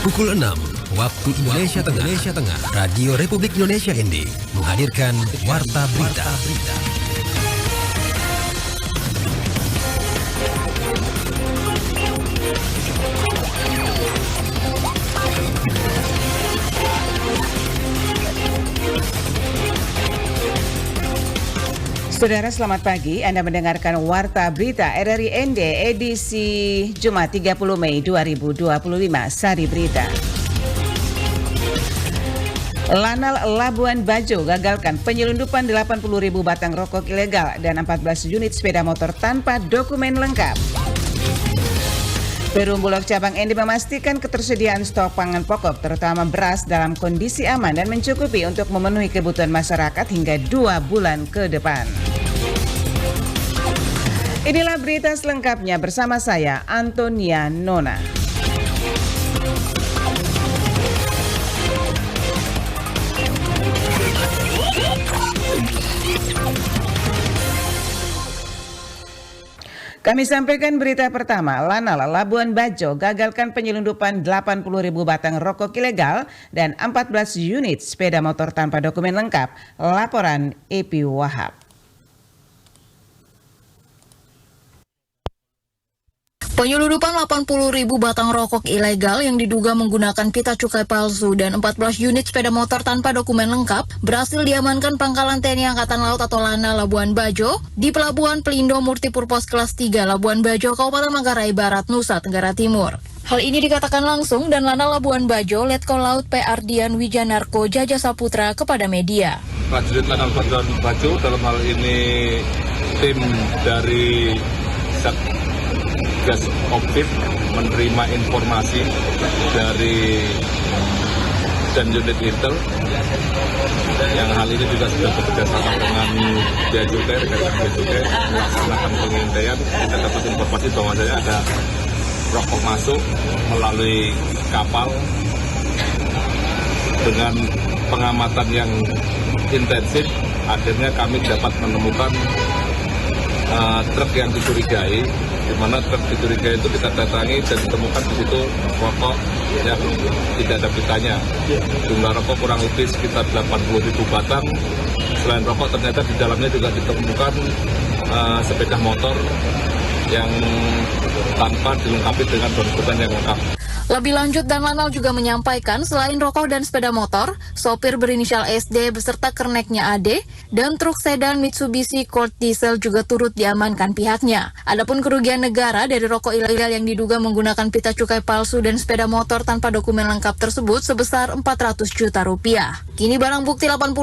Pukul 6 waktu Indonesia Tengah, Radio Republik Indonesia ND menghadirkan Warta Berita. Saudara, selamat pagi. Anda mendengarkan Warta Berita RRI ND edisi Jumat 30 Mei 2025. Sari Berita. Lanal Labuan Bajo gagalkan penyelundupan 80.000 batang rokok ilegal dan 14 unit sepeda motor tanpa dokumen lengkap. Perum Bulog Cabang ND memastikan ketersediaan stok pangan pokok terutama beras dalam kondisi aman dan mencukupi untuk memenuhi kebutuhan masyarakat hingga 2 bulan ke depan. Inilah berita selengkapnya bersama saya, Antonia Nona. Kami sampaikan berita pertama, Lanal Labuan Bajo gagalkan penyelundupan 80.000 batang rokok ilegal dan 14 unit sepeda motor tanpa dokumen lengkap. Laporan Epi Wahab. Penyelundupan 80.000 batang rokok ilegal yang diduga menggunakan pita cukai palsu dan 14 unit sepeda motor tanpa dokumen lengkap berhasil diamankan Pangkalan TNI Angkatan Laut atau Lanal Labuan Bajo di Pelabuhan Pelindo Multipurpose Kelas 3 Labuan Bajo, Kabupaten Manggarai Barat, Nusa Tenggara Timur. Hal ini dikatakan langsung dan Lanal Labuan Bajo Letkol Laut P. Ardian Wijanarko Jaja Saputra kepada media. Prajurit Lanal Labuan Bajo dalam hal ini tim dari Satgas Optif menerima informasi dari dan unit Intel yang hal ini juga sudah bekerjasama dengan Bea Cukai, rekan Bea Cukai melaksanakan pengintaian. Kita dapat informasi bahwa ada rokok masuk melalui kapal. Dengan pengamatan yang intensif, akhirnya kami dapat menemukan truk yang dicurigai, di mana truk dicurigai itu kita datangi dan ditemukan di situ rokok yang tidak ada pitanya. Jumlah rokok kurang lebih sekitar 80.000 batang. Selain rokok, ternyata di dalamnya juga ditemukan sepeda motor yang tanpa dilengkapi dengan dokumen yang lengkap. Lebih lanjut, dan Lanal juga menyampaikan selain rokok dan sepeda motor, sopir berinisial SD beserta kerneknya AD dan truk sedan Mitsubishi Colt Diesel juga turut diamankan pihaknya. Adapun kerugian negara dari rokok ilegal yang diduga menggunakan pita cukai palsu dan sepeda motor tanpa dokumen lengkap tersebut sebesar 400 juta rupiah. Kini barang bukti 80.000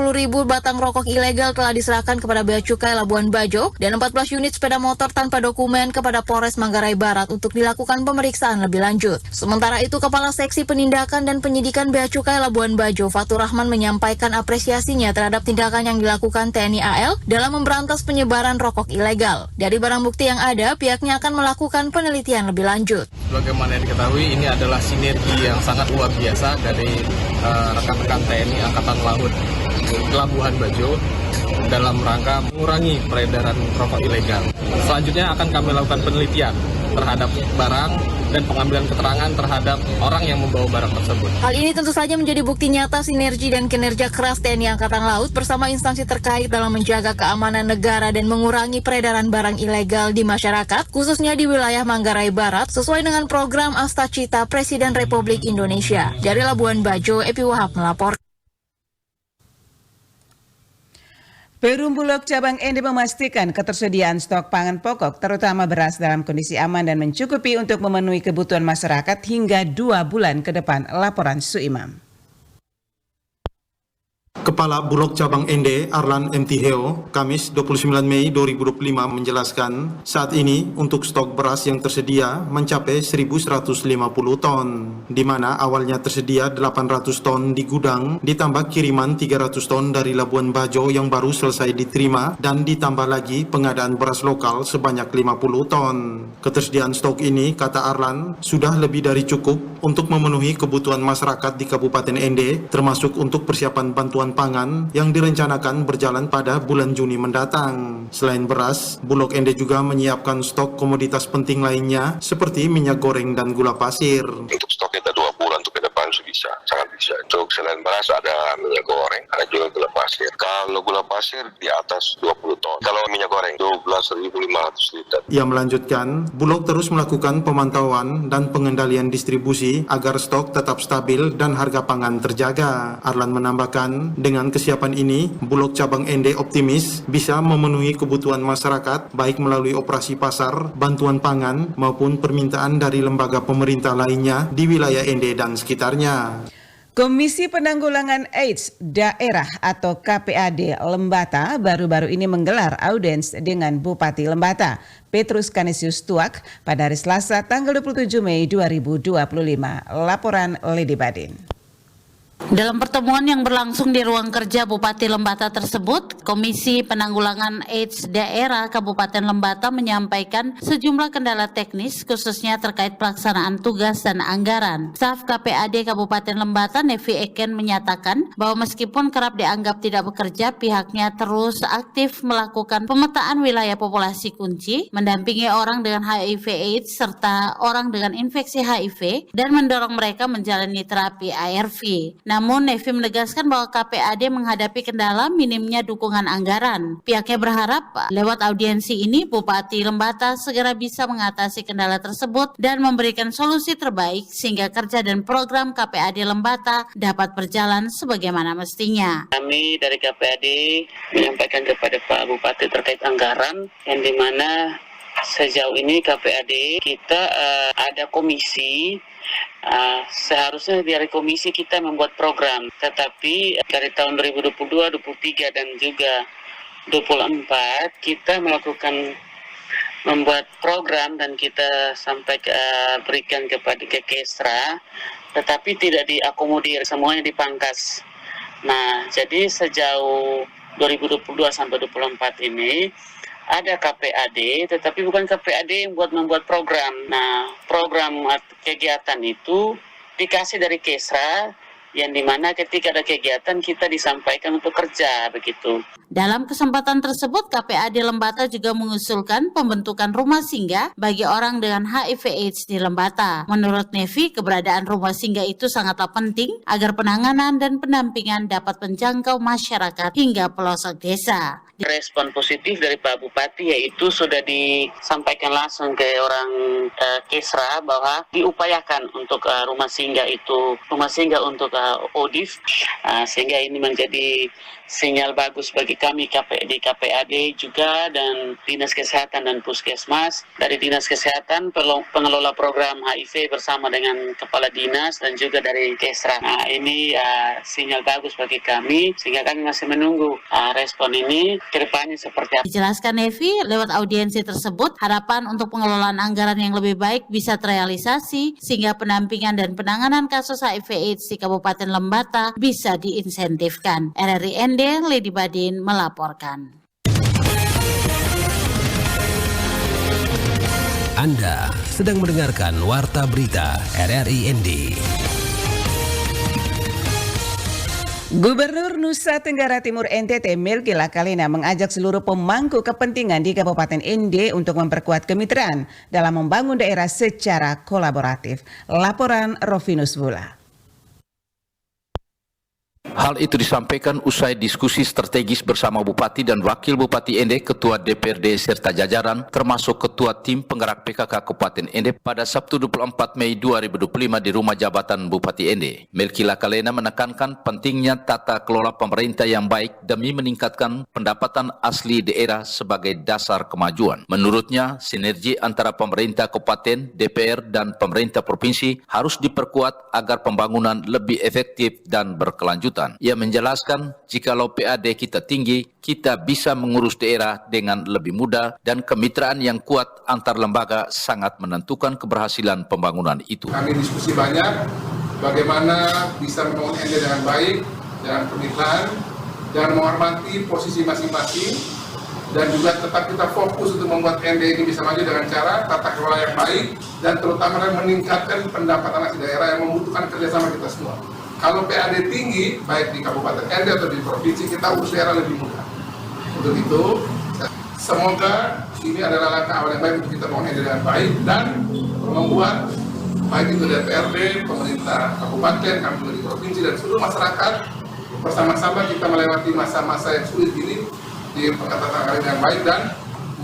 batang rokok ilegal telah diserahkan kepada Bea Cukai Labuan Bajo dan 14 unit sepeda motor tanpa dokumen kepada Polres Manggarai Barat untuk dilakukan pemeriksaan lebih lanjut. Sementara itu, Kepala Seksi Penindakan dan Penyidikan Bea Cukai Labuan Bajo, Fatur Rahman, menyampaikan apresiasinya terhadap tindakan yang dilakukan TNI AL dalam memberantas penyebaran rokok ilegal. Dari barang bukti yang ada, pihaknya akan melakukan penelitian lebih lanjut. Bagaimana yang diketahui, ini adalah sinergi yang sangat luar biasa dari rekan-rekan TNI Angkatan Laut Labuan Bajo dalam rangka mengurangi peredaran rokok ilegal. Selanjutnya akan kami lakukan penelitian terhadap barang dan pengambilan keterangan terhadap orang yang membawa barang tersebut. Hal ini tentu saja menjadi bukti nyata sinergi dan kinerja keras TNI Angkatan Laut bersama instansi terkait dalam menjaga keamanan negara dan mengurangi peredaran barang ilegal di masyarakat, khususnya di wilayah Manggarai Barat, sesuai dengan program Astacita Presiden Republik Indonesia. Dari Labuan Bajo, Epi Wahab melapor. Perum Bulog Cabang ND memastikan ketersediaan stok pangan pokok terutama beras dalam kondisi aman dan mencukupi untuk memenuhi kebutuhan masyarakat hingga 2 bulan ke depan. Laporan Suimam. Kepala Bulog Cabang Ende, Arlan MT Heo, Kamis 29 Mei 2025 menjelaskan, saat ini untuk stok beras yang tersedia mencapai 1.150 ton, di mana awalnya tersedia 800 ton di gudang, ditambah kiriman 300 ton dari Labuan Bajo yang baru selesai diterima, dan ditambah lagi pengadaan beras lokal sebanyak 50 ton. Ketersediaan stok ini, kata Arlan, sudah lebih dari cukup untuk memenuhi kebutuhan masyarakat di Kabupaten Ende, termasuk untuk persiapan bantuan pangan yang direncanakan berjalan pada bulan Juni mendatang. Selain beras, Bulog Ende juga menyiapkan stok komoditas penting lainnya seperti minyak goreng dan gula pasir. Untuk stok kita 2 bulan untuk ke depan bisa, sangat bisa. Untuk selain beras ada minyak goreng, ada juga gula pasir. Kalau gula pasir di atas 20 ton. Kalau minyak goreng 12.500 liter. Ia melanjutkan, Bulog terus melakukan pemantauan dan pengendalian distribusi agar stok tetap stabil dan harga pangan terjaga. Arlan menambahkan, dengan kesiapan ini, Bulog Cabang Ende optimis bisa memenuhi kebutuhan masyarakat baik melalui operasi pasar, bantuan pangan, maupun permintaan dari lembaga pemerintah lainnya di wilayah Ende dan sekitarnya. Komisi Penanggulangan AIDS Daerah atau KPAD Lembata baru-baru ini menggelar audiens dengan Bupati Lembata, Petrus Canisius Tuak, pada hari Selasa tanggal 27 Mei 2025. Laporan Lady Badin. Dalam pertemuan yang berlangsung di ruang kerja Bupati Lembata tersebut, Komisi Penanggulangan AIDS Daerah Kabupaten Lembata menyampaikan sejumlah kendala teknis khususnya terkait pelaksanaan tugas dan anggaran. Staf KPAD Kabupaten Lembata, Nevi Eken, menyatakan bahwa meskipun kerap dianggap tidak bekerja, pihaknya terus aktif melakukan pemetaan wilayah populasi kunci, mendampingi orang dengan HIV/AIDS serta orang dengan infeksi HIV, dan mendorong mereka menjalani terapi ARV. Namun Nevi menegaskan bahwa KPAD menghadapi kendala minimnya dukungan anggaran. Pihaknya berharap lewat audiensi ini Bupati Lembata segera bisa mengatasi kendala tersebut dan memberikan solusi terbaik sehingga kerja dan program KPAD Lembata dapat berjalan sebagaimana mestinya. Kami dari KPAD menyampaikan kepada Pak Bupati terkait anggaran yang dimana sejauh ini KPAD kita ada komisi. Seharusnya dari komisi kita membuat program, tetapi dari tahun 2022, 2023 dan juga 2024 kita membuat program dan kita sampai berikan kepada Kesra, tetapi tidak diakomodir, semuanya dipangkas. Nah, jadi sejauh 2022 sampai 2024 ini ada KPAD, tetapi bukan KPAD yang membuat program. Nah, program kegiatan itu dikasih dari Kesra, yang dimana ketika ada kegiatan kita disampaikan untuk kerja, begitu. Dalam kesempatan tersebut, KPAD Lembata juga mengusulkan pembentukan rumah singgah bagi orang dengan HIV/AIDS di Lembata. Menurut Nevi, keberadaan rumah singgah itu sangatlah penting agar penanganan dan pendampingan dapat menjangkau masyarakat hingga pelosok desa. Respon positif dari Pak Bupati yaitu sudah disampaikan langsung ke orang Kesra bahwa diupayakan untuk rumah singgah untuk ODIF, sehingga ini menjadi sinyal bagus bagi kami di KPAD juga dan Dinas Kesehatan dan Puskesmas. Dari Dinas Kesehatan pengelola program HIV bersama dengan Kepala Dinas dan juga dari Kesra. Nah, ini sinyal bagus bagi kami sehingga kami masih menunggu respon ini ke depannya seperti apa. Dijelaskan Nevi, lewat audiensi tersebut harapan untuk pengelolaan anggaran yang lebih baik bisa terrealisasi sehingga pendampingan dan penanganan kasus HIV/AIDS di Kabupaten Lembata bisa diinsentifkan. RRI Ende, Lady Badin melaporkan. Anda sedang mendengarkan Warta Berita RRI ND. Gubernur Nusa Tenggara Timur NTT Melki Lakalina mengajak seluruh pemangku kepentingan di Kabupaten ND untuk memperkuat kemitraan dalam membangun daerah secara kolaboratif. Laporan Rovinus Bula. Hal itu disampaikan usai diskusi strategis bersama Bupati dan Wakil Bupati Ende, Ketua DPRD serta jajaran, termasuk Ketua Tim Penggerak PKK Kabupaten Ende pada Sabtu 24 Mei 2025 di Rumah Jabatan Bupati Ende. Melki Lakalena menekankan pentingnya tata kelola pemerintah yang baik demi meningkatkan pendapatan asli daerah sebagai dasar kemajuan. Menurutnya, sinergi antara pemerintah kabupaten, DPR, dan pemerintah provinsi harus diperkuat agar pembangunan lebih efektif dan berkelanjutan. dilakukan. Ia menjelaskan, jikalau PAD kita tinggi, kita bisa mengurus daerah dengan lebih mudah dan kemitraan yang kuat antar lembaga sangat menentukan keberhasilan pembangunan itu. Kami diskusi banyak bagaimana bisa membangun ND dengan baik, dengan kemitraan, dan menghormati posisi masing-masing, dan juga tetap kita fokus untuk membuat ND ini bisa maju dengan cara tata kelola yang baik dan terutama meningkatkan pendapatan asli daerah yang membutuhkan kerjasama kita semua. Kalau PAD tinggi, baik di Kabupaten ND atau di provinsi, kita urus daerah lebih mudah. Untuk itu, semoga ini adalah langkah awal yang baik untuk kita bangun ND dengan baik dan membuat baik itu DPRD, pemerintah kabupaten, kami juga di provinsi dan seluruh masyarakat bersama-sama kita melewati masa-masa yang sulit ini di pengetahuan dengan baik dan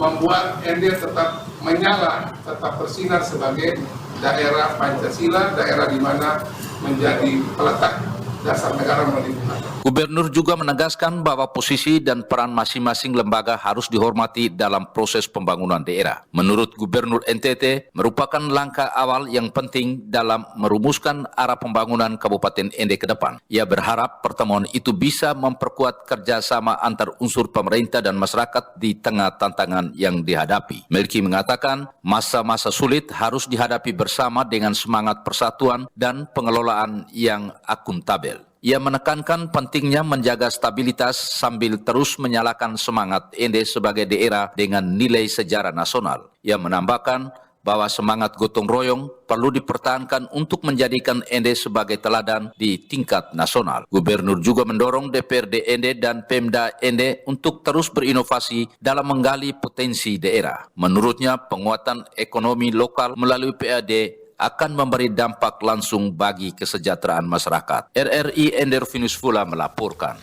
membuat ND tetap menyala, tetap bersinar sebagai daerah Pancasila, daerah di mana menjadi peletak dasar negara melalui Bung. Gubernur juga menegaskan bahwa posisi dan peran masing-masing lembaga harus dihormati dalam proses pembangunan daerah. Menurut Gubernur NTT, merupakan langkah awal yang penting dalam merumuskan arah pembangunan Kabupaten ND ke depan. Ia berharap pertemuan itu bisa memperkuat kerjasama antar unsur pemerintah dan masyarakat di tengah tantangan yang dihadapi. Melki mengatakan, masa-masa sulit harus dihadapi bersama dengan semangat persatuan dan pengelolaan yang akuntabel. Ia menekankan pentingnya menjaga stabilitas sambil terus menyalakan semangat ND sebagai daerah dengan nilai sejarah nasional. Ia menambahkan bahwa semangat gotong royong perlu dipertahankan untuk menjadikan ND sebagai teladan di tingkat nasional. Gubernur juga mendorong DPRD ND dan Pemda ND untuk terus berinovasi dalam menggali potensi daerah. Menurutnya, penguatan ekonomi lokal melalui PAD akan memberi dampak langsung bagi kesejahteraan masyarakat. RRI Endervinus Fula melaporkan.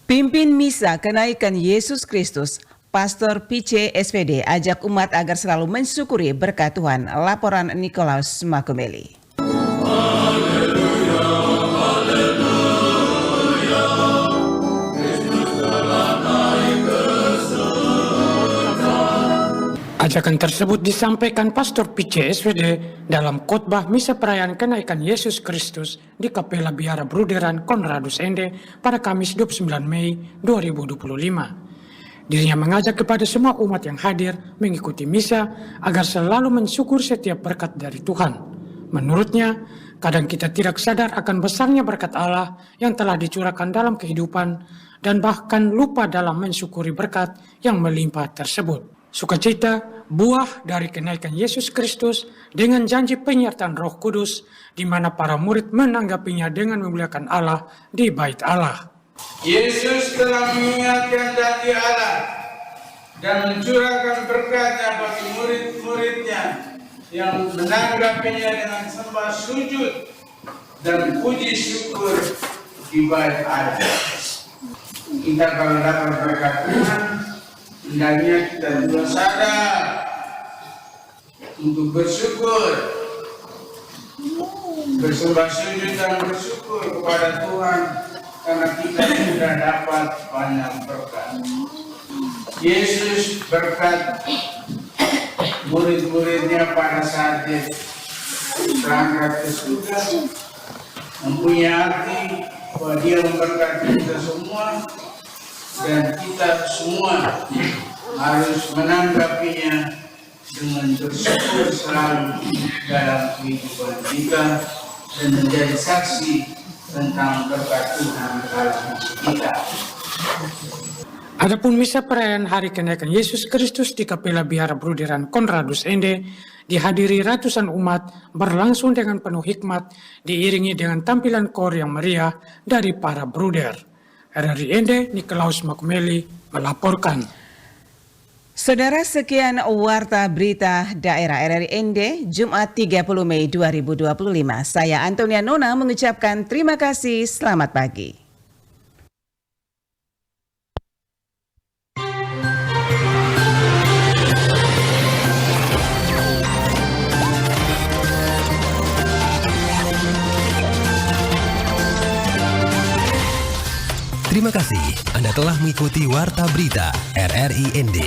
Pimpin Misa Kenaikan Yesus Kristus, Pastor PC SPD ajak umat agar selalu mensyukuri berkat Tuhan. Laporan Nikolaus Makumeli. Ajakan tersebut disampaikan Pastor PC SPD dalam khotbah misa perayaan kenaikan Yesus Kristus di Kapela Biara Bruderan Konradus ND pada Kamis 29 Mei 2025. Dirinya mengajak kepada semua umat yang hadir mengikuti misa agar selalu mensyukur setiap berkat dari Tuhan. Menurutnya, kadang kita tidak sadar akan besarnya berkat Allah yang telah dicurahkan dalam kehidupan dan bahkan lupa dalam mensyukuri berkat yang melimpah tersebut. Sukacita, buah dari kenaikan Yesus Kristus dengan janji penyertaan Roh Kudus, di mana para murid menanggapinya dengan memuliakan Allah di bait Allah. Yesus telah mengingatkan janji Allah dan mencurahkan berkat-Nya bagi murid-muridnya yang menanggapinya dengan sembah sujud dan puji syukur di bait Allah. Kita kalau dapat berkat Tuhan, hendaknya kita juga sadar untuk bersyukur, bersembah sujud dan bersyukur kepada Tuhan karena kita sudah dapat banyak berkat. Yesus berkat murid-muridnya pada saat dia berangkat ke surga, mempunyai arti bahwa dia memberkati kita semua dan kita semua harus menanggapinya dengan bersyukur selalu dalam kehidupan kita dan menjadi saksi tentang berkat Tuhan dalam hidup kita. Adapun misa perayaan Hari Kenaikan Yesus Kristus di Kapela Biara Bruderan Konradus ND dihadiri ratusan umat berlangsung dengan penuh hikmat, diiringi dengan tampilan kor yang meriah dari para bruder. RRI ND Nikolaus Makumeli melaporkan. Saudara, sekian warta berita daerah RRI ND Jumat 30 Mei 2025. Saya Antonia Nona mengucapkan terima kasih. Selamat pagi. Terima kasih Anda telah mengikuti Warta Berita RRI ND.